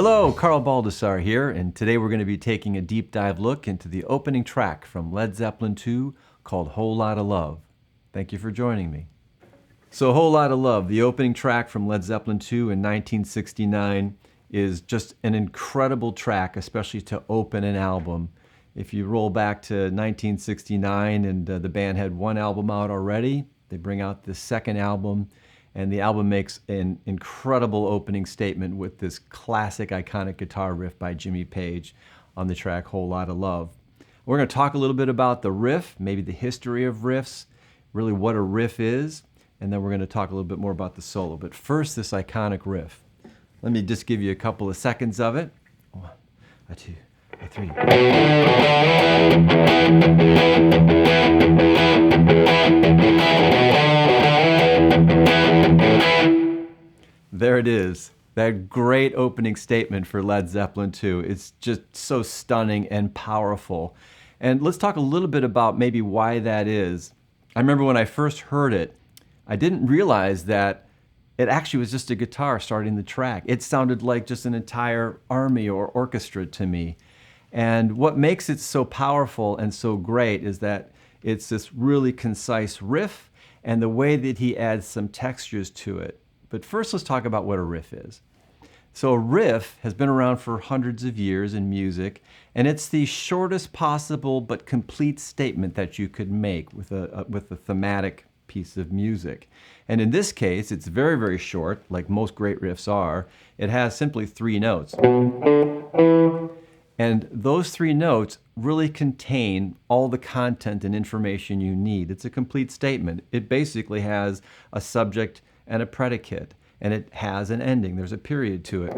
Hello, Carl Baldassarre here, and today we're going to be taking a deep dive look into the opening track from Led Zeppelin II called Whole Lotta Love. Thank you for joining me. So Whole Lotta Love, the opening track from Led Zeppelin II in 1969, is just an incredible track, especially to open an album. If you roll back to 1969 and the band had one album out already, they bring out the second album, and the album makes an incredible opening statement with this classic, iconic guitar riff by Jimmy Page on the track Whole Lotta Love. We're going to talk a little bit about the riff, maybe the history of riffs, really what a riff is, and then we're going to talk a little bit more about the solo. But first, this iconic riff. Let me just give you a couple of seconds of it. 1, 2, 3. There it is. That great opening statement for Led Zeppelin II. It's just so stunning and powerful. And let's talk a little bit about maybe why that is. I remember when I first heard it, I didn't realize that it actually was just a guitar starting the track. It sounded like just an entire army or orchestra to me. And what makes it so powerful and so great is that it's this really concise riff and the way that he adds some textures to it. But first, let's talk about what a riff is. So a riff has been around for hundreds of years in music, and it's the shortest possible but complete statement that you could make with a thematic piece of music. And in this case, it's very, very short, like most great riffs are. It has simply 3 notes. And those 3 notes really contain all the content and information you need. It's a complete statement. It basically has a subject and a predicate, and it has an ending. There's a period to it.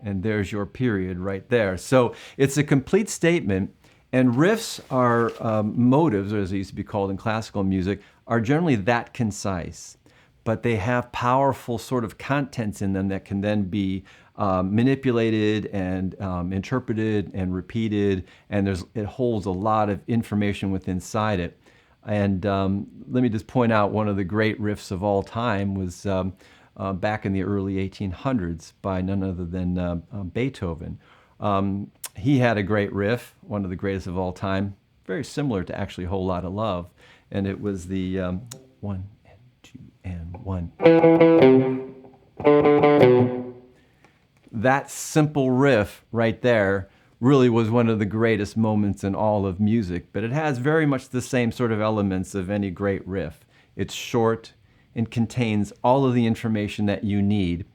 And there's your period right there. So it's a complete statement, and riffs are motives, or as they used to be called in classical music, are generally that concise. But they have powerful sort of contents in them that can then be manipulated and interpreted and repeated, and it holds a lot of information within inside it. And let me just point out one of the great riffs of all time was back in the early 1800s by none other than Beethoven. He had a great riff, one of the greatest of all time, very similar to actually Whole Lotta Love, and it was the 1 and 2 and 1. That simple riff right there really was one of the greatest moments in all of music, but it has very much the same sort of elements of any great riff. It's short and contains all of the information that you need,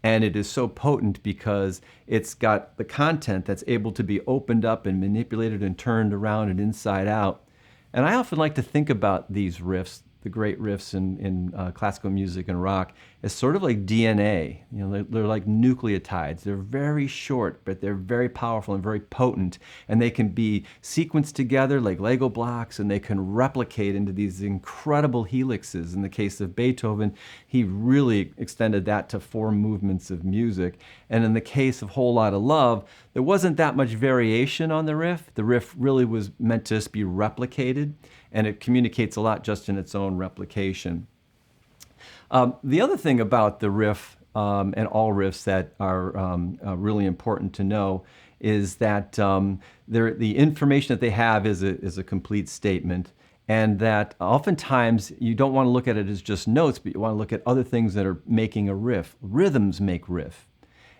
and it is so potent because it's got the content that's able to be opened up and manipulated and turned around and inside out. And I often like to think about these riffs, the great riffs in classical music and rock, as sort of like DNA. You know, they're like nucleotides. They're very short, but they're very powerful and very potent, and they can be sequenced together like Lego blocks, and they can replicate into these incredible helixes. In the case of Beethoven, he really extended that to 4 movements of music. And in the case of Whole Lotta Love, there wasn't that much variation on the riff. The riff really was meant to just be replicated, and it communicates a lot just in its own replication. The other thing about the riff, and all riffs that are really important to know, is that the information that they have is a complete statement, and that oftentimes you don't want to look at it as just notes, but you want to look at other things that are making a riff. Rhythms make riff.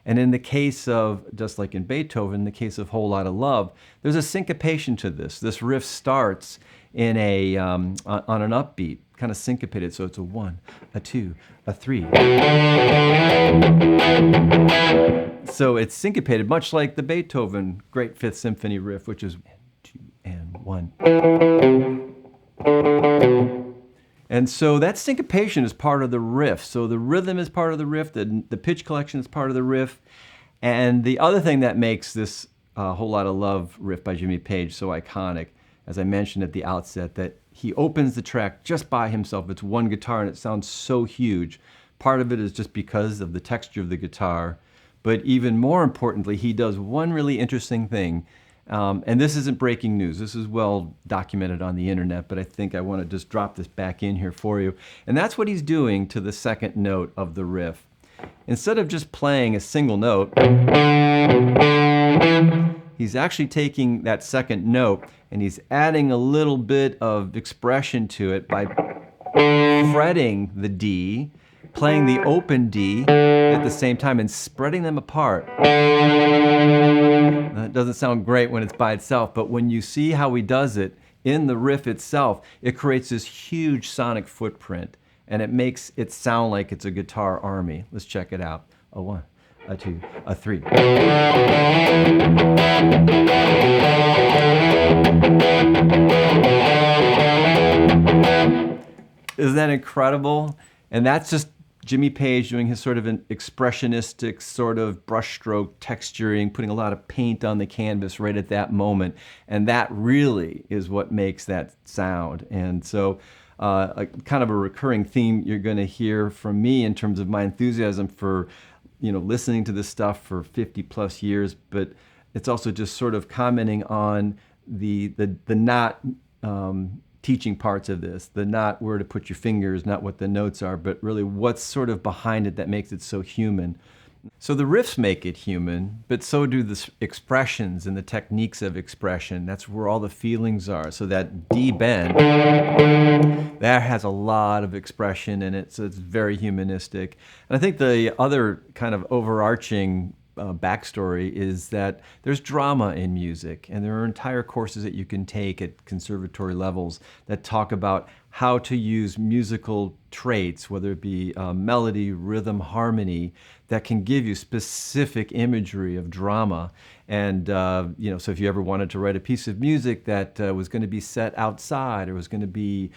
And in the case of, just like in Beethoven, in the case of Whole Lotta Love, there's a syncopation to this. This riff starts in on an upbeat, kind of syncopated, so it's a 1, a 2, a 3. So it's syncopated, much like the Beethoven Great Fifth Symphony riff, which is 2 and 1. And so that syncopation is part of the riff. So the rhythm is part of the riff, the pitch collection is part of the riff. And the other thing that makes this Whole Lotta Love riff by Jimmy Page so iconic, as I mentioned at the outset, that he opens the track just by himself. It's one guitar and it sounds so huge. Part of it is just because of the texture of the guitar. But even more importantly, he does one really interesting thing. And this isn't breaking news. This is well documented on the internet, but I think I want to just drop this back in here for you. And that's what he's doing to the second note of the riff. instead of just playing a single note, he's actually taking that second note and he's adding a little bit of expression to it by fretting the D, playing the open D at the same time and spreading them apart. Now, it doesn't sound great when it's by itself, but when you see how he does it in the riff itself, it creates this huge sonic footprint and it makes it sound like it's a guitar army. Let's check it out. A 1, a 2, a 3. Isn't that incredible? And that's just Jimmy Page doing his sort of an expressionistic sort of brushstroke texturing, putting a lot of paint on the canvas right at that moment. And that really is what makes that sound. And so kind of a recurring theme you're going to hear from me in terms of my enthusiasm for, listening to this stuff for 50 plus years, but it's also just sort of commenting on the not teaching parts of this, the not where to put your fingers, not what the notes are, but really what's sort of behind it that makes it so human. So the riffs make it human, but so do the expressions and the techniques of expression. That's where all the feelings are. So that D bend, that has a lot of expression in it, so it's very humanistic. And I think the other kind of overarching backstory is that there's drama in music, and there are entire courses that you can take at conservatory levels that talk about how to use musical traits, whether it be melody, rhythm, harmony, that can give you specific imagery of drama. And so if you ever wanted to write a piece of music that was going to be set outside or was going to be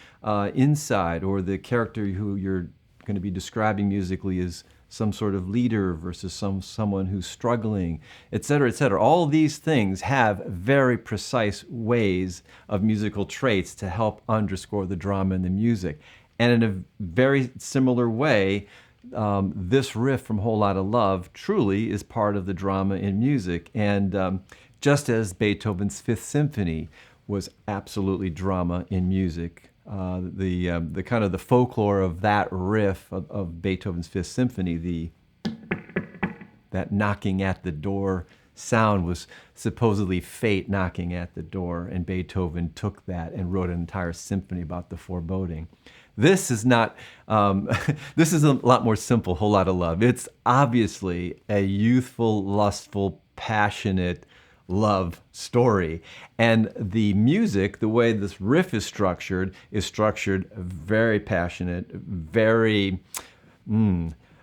inside, or the character who you're going to be describing musically is some sort of leader versus someone who's struggling, et cetera, et cetera. All these things have very precise ways of musical traits to help underscore the drama in the music. And in a very similar way, this riff from Whole Lotta Love truly is part of the drama in music. And just as Beethoven's Fifth Symphony was absolutely drama in music, the kind of the folklore of that riff of Beethoven's Fifth Symphony, that knocking at the door sound was supposedly fate knocking at the door, and Beethoven took that and wrote an entire symphony about the foreboding. This is not, this is a lot more simple, Whole Lotta Love. It's obviously a youthful, lustful, passionate love story. And the music, the way this riff is structured very passionate, very,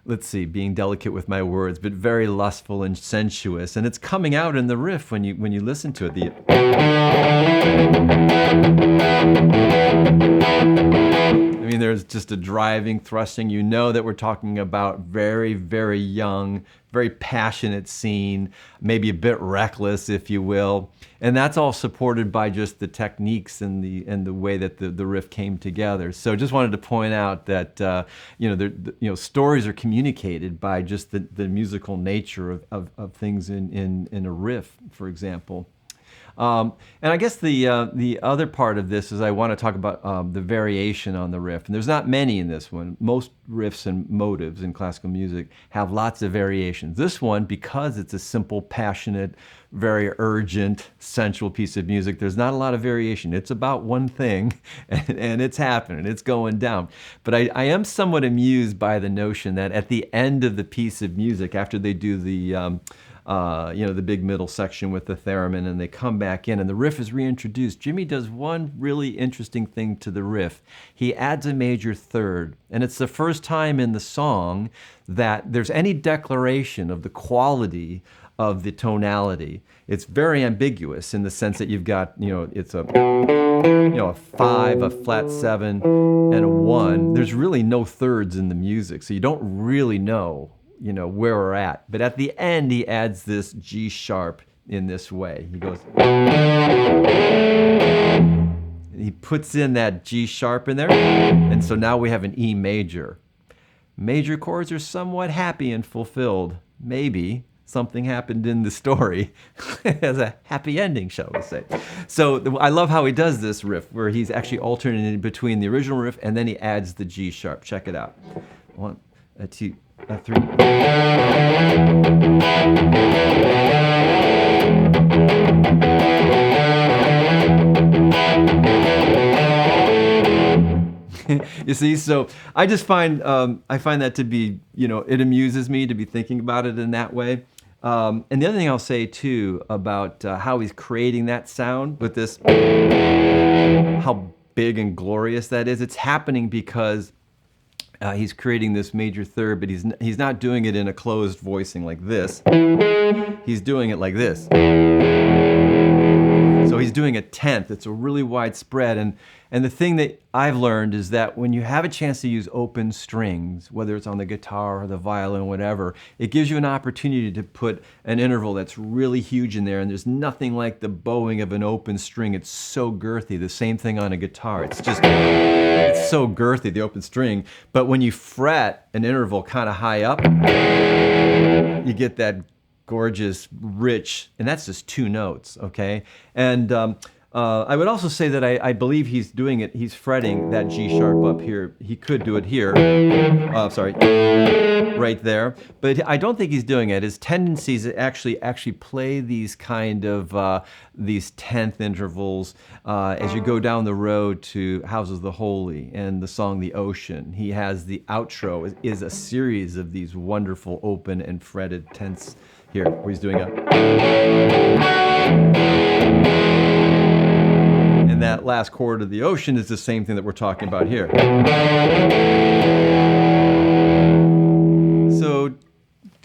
let's see, being delicate with my words, but very lustful and sensuous. And it's coming out in the riff when you listen to it. I mean, there's just a driving, thrusting. You know that we're talking about very, very young, very passionate scene, maybe a bit reckless, if you will. And that's all supported by just the techniques and the way that the riff came together. So just wanted to point out that stories are communicated by just the musical nature of things in a riff, for example. And I guess the other part of this is I want to talk about the variation on the riff. And there's not many in this one. Most riffs and motives in classical music have lots of variations. This one, because it's a simple, passionate, very urgent, sensual piece of music, there's not a lot of variation. It's about one thing, and it's happening. It's going down. But I am somewhat amused by the notion that at the end of the piece of music, after they do the big middle section with the theremin, and they come back in and the riff is reintroduced, Jimmy does one really interesting thing to the riff. He adds a major third, and it's the first time in the song that there's any declaration of the quality of the tonality. It's very ambiguous in the sense that you've got, it's a 5, a flat 7, and a 1. There's really no thirds in the music, so you don't really know where we're at. But at the end, he adds this G sharp in this way. He goes, he puts in that G sharp in there, and so now we have an E major. Major chords are somewhat happy and fulfilled. Maybe something happened in the story as a happy ending, shall we say. So I love how he does this riff, where he's actually alternating between the original riff and then he adds the G sharp. Check it out. 1, 2, 3. You see, so I just find I find that to be, it amuses me to be thinking about it in that way. And the other thing I'll say too about how he's creating that sound with this, how big and glorious that is. It's happening because he's creating this major third, but he's not doing it in a closed voicing like this. He's doing it like this. So he's doing a tenth. It's a really wide spread. And the thing that I've learned is that when you have a chance to use open strings, whether it's on the guitar or the violin, whatever, it gives you an opportunity to put an interval that's really huge in there. And there's nothing like the bowing of an open string. It's so girthy. The same thing on a guitar. It's so girthy, the open string. But when you fret an interval kind of high up, you get that gorgeous, rich, and that's just 2 notes, okay? And I would also say that I believe he's doing it, he's fretting that G sharp up here. He could do it here, right there, but I don't think he's doing it. His tendencies actually play these kind of, these 10th intervals as you go down the road to Houses the Holy and the song The Ocean. He has the outro is a series of these wonderful open and fretted tenths here, where he's doing a... And that last chord of The Ocean is the same thing that we're talking about here. So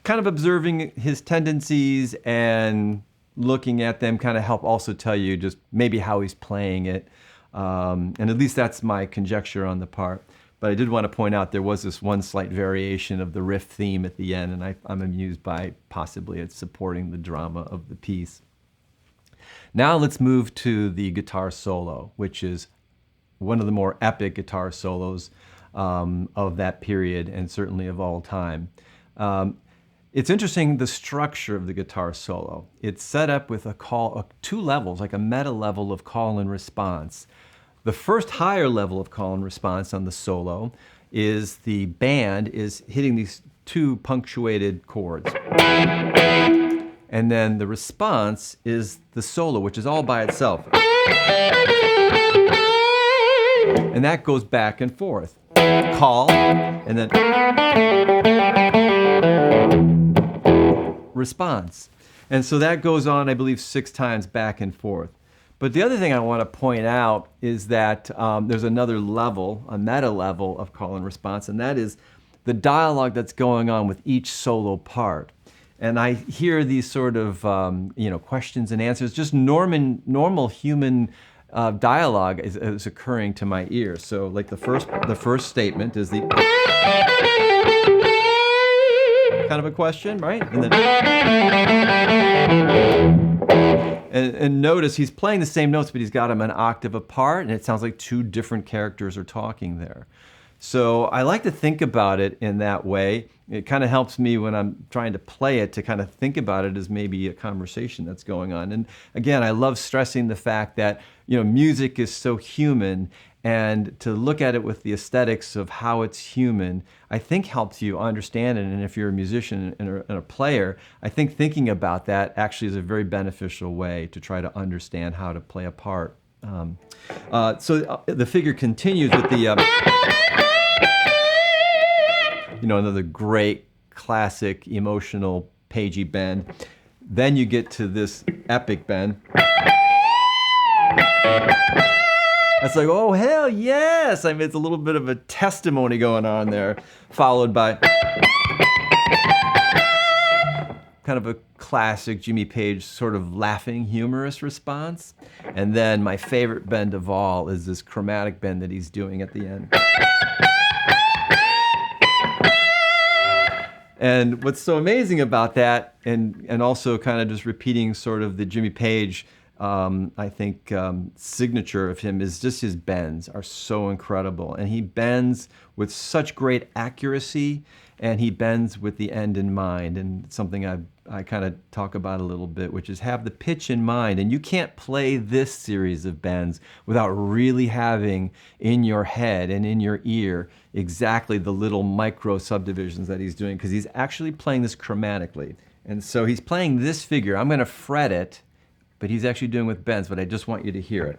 kind of observing his tendencies and looking at them kind of help also tell you just maybe how he's playing it. And at least that's my conjecture on the part. But I did want to point out there was this one slight variation of the riff theme at the end, and I'm amused by possibly it supporting the drama of the piece. Now let's move to the guitar solo, which is one of the more epic guitar solos of that period and certainly of all time. It's interesting, the structure of the guitar solo. It's set up with 2 levels, like a meta level of call and response. The first higher level of call and response on the solo is the band is hitting these 2 punctuated chords. And then the response is the solo, which is all by itself. And that goes back and forth. Call, and then response. And so that goes on, I believe, 6 times back and forth. But the other thing I want to point out is that there's another level, a meta level of call and response, and that is the dialogue that's going on with each solo part. And I hear these sort of questions and answers, just normal human dialogue is occurring to my ear. So like the first statement is the kind of a question, right? And then and notice he's playing the same notes, but he's got them an octave apart, and it sounds like 2 different characters are talking there. So I like to think about it in that way. It kind of helps me when I'm trying to play it to kind of think about it as maybe a conversation that's going on. And again, I love stressing the fact that music is so human, and to look at it with the aesthetics of how it's human, I think helps you understand it. And if you're a musician and a player, I think thinking about that actually is a very beneficial way to try to understand how to play a part. So the figure continues with the... another great classic emotional pagey bend. Then you get to this epic bend. It's like, oh, hell yes! I mean, it's a little bit of a testimony going on there, followed by kind of a classic Jimmy Page sort of laughing, humorous response. And then my favorite bend of all is this chromatic bend that he's doing at the end. And what's so amazing about that, and also kind of just repeating sort of the Jimmy Page, I think, signature of him, is just his bends are so incredible. And he bends with such great accuracy and he bends with the end in mind, and something I kind of talk about a little bit, which is have the pitch in mind. And you can't play this series of bends without really having in your head and in your ear exactly the little micro subdivisions that he's doing, because he's actually playing this chromatically. And so he's playing this figure. I'm going to fret it, but he's actually doing with bends, but I just want you to hear it.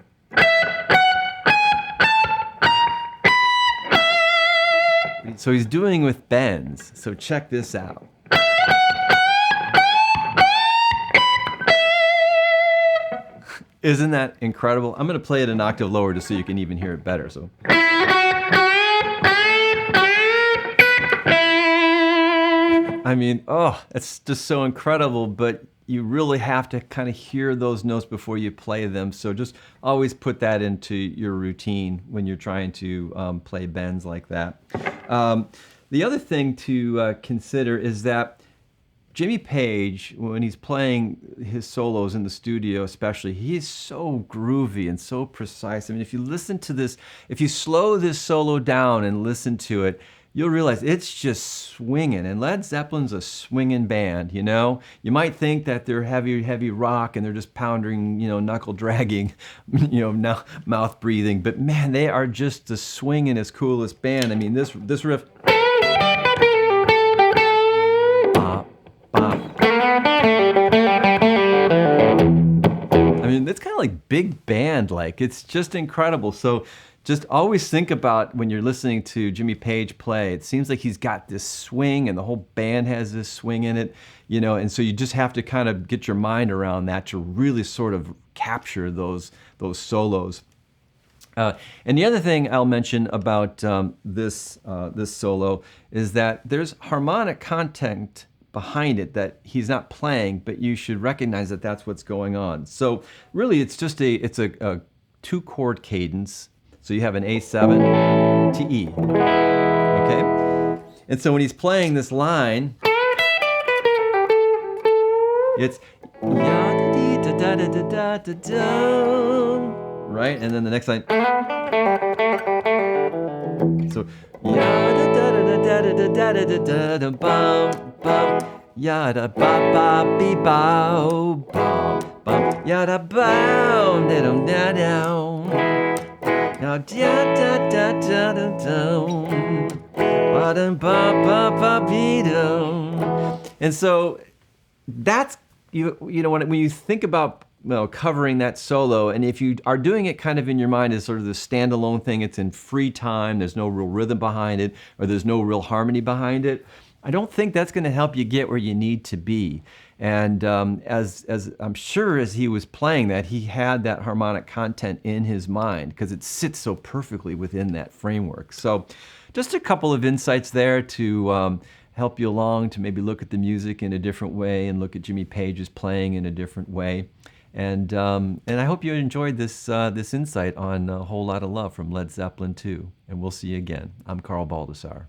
So he's doing with bends. So check this out. Isn't that incredible? I'm going to play it an octave lower just so you can even hear it better. So. I mean, oh, it's just so incredible, but you really have to kind of hear those notes before you play them. So just always put that into your routine when you're trying to play bends like that. The other thing to consider is that Jimmy Page, when he's playing his solos in the studio especially, he's so groovy and so precise. I mean, if you listen to this, if you slow this solo down and listen to it, you'll realize it's just swinging. And Led Zeppelin's a swinging band, you know? You might think that they're heavy rock and they're just pounding, knuckle dragging, mouth breathing. But man, they are just the swingingest, coolest band. I mean, this riff. I mean, it's kind of like big band-like. It's just incredible. So just always think about when you're listening to Jimmy Page play, it seems like he's got this swing and the whole band has this swing in it, and so you just have to kind of get your mind around that to really sort of capture those solos. And the other thing I'll mention about this solo is that there's harmonic content behind it that he's not playing, but you should recognize that that's what's going on. So really, it's just a 2-chord cadence. So you have an A7 to E, okay? And so when he's playing this line, it's right? And then the next line, so yada ba ba be bow bow bow yada bow da da da. Now da da da da da da. And so that's when you think about covering that solo, and if you are doing it kind of in your mind as sort of the standalone thing, it's in free time, there's no real rhythm behind it, or there's no real harmony behind it, I don't think that's going to help you get where you need to be. And as I'm sure as he was playing that, he had that harmonic content in his mind because it sits so perfectly within that framework. So just a couple of insights there to help you along to maybe look at the music in a different way and look at Jimmy Page's playing in a different way. And I hope you enjoyed this insight on A Whole Lotta Love from Led Zeppelin II. And we'll see you again. I'm Carl Baldassarre.